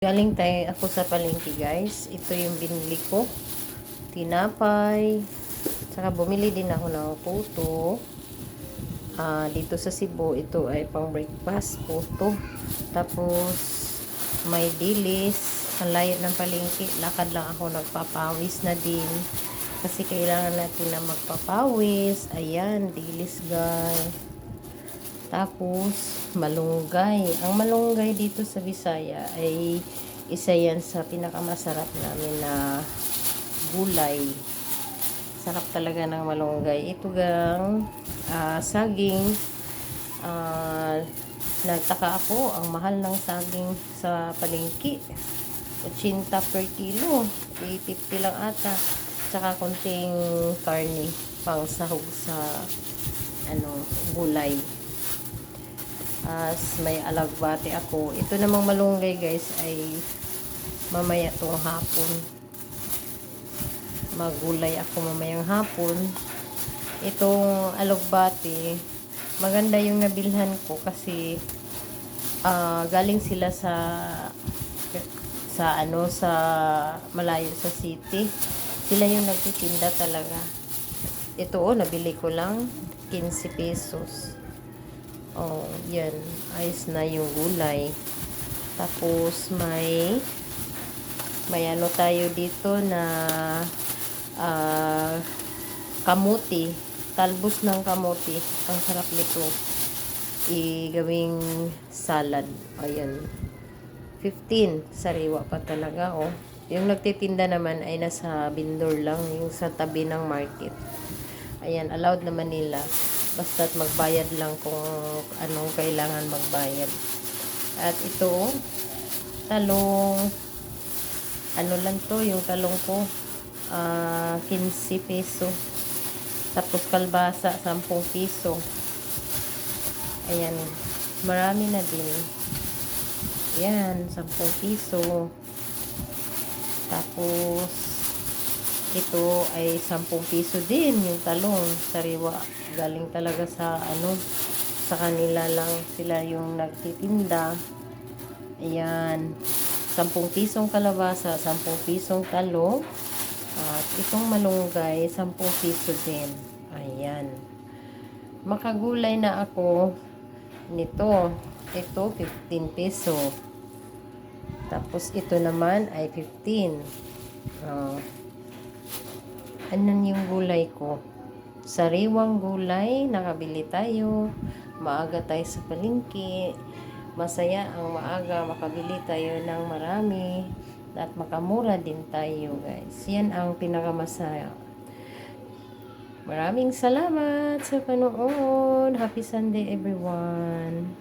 Galing tayo ako sa palengke guys. Ito yung binili ko. Tinapay. Saka bumili din ako ng puto. Dito sa Cebu, ito ay pang breakfast puto. Tapos may dilis. Ang layo ng palengke. Lakad lang ako, nagpapawis na din. Kasi kailangan natin na magpapawis. Ayan, dilis guys. Tapos, malunggay. Ang malunggay dito sa Visaya ay isa yan sa pinakamasarap namin na gulay. Sarap talaga ng malunggay. Ito gang saging. Nagtaka ako, ang mahal ng saging sa palengke. 80 per kilo. 850 lang ata. Tsaka konting karne pang sahog sa gulay. May alagbati ako. Ito namang malunggay guys ay mamaya tong hapon. Magulay ako mamayang hapon. Itong alagbati, maganda yung nabilhan ko kasi galing sila sa malayo sa city. Sila yung nagtitinda talaga. Ito nabili ko lang 15 pesos. Yan. Ayos na yung gulay. Tapos may ano tayo dito na kamuti. Talbos ng kamuti. Ang sarap nito. Gawing salad. Ayan. 15. Sariwa pa talaga, Yung nagtitinda naman ay nasa bindor lang. Yung sa tabi ng market. Ayan. Allowed naman nila. Basta't magbayad lang kung anong kailangan magbayad. At ito, talong, ano lang to, yung talong ko, 15 peso. Tapos kalbasa, 10 piso. Ayan, marami na din. Ayan, 10 piso. Tapos, ito ay 10 piso din yung talong sariwa. Galing talaga sa kanila lang, sila yung nagtitinda. Ayan, 10 pisong kalabasa, 10 pisong talong. At itong malunggay, 10 piso din. Ayan. Makagulay na ako nito. Ito, 15 peso. Tapos ito naman ay 15. Ano yung gulay ko? Sariwang gulay, nakabili tayo. Maaga tayo sa palengke. Masaya ang maaga, makabili tayo ng marami. At makamura din tayo, guys. Yan ang pinakamasaya. Maraming salamat sa panood. Happy Sunday, everyone.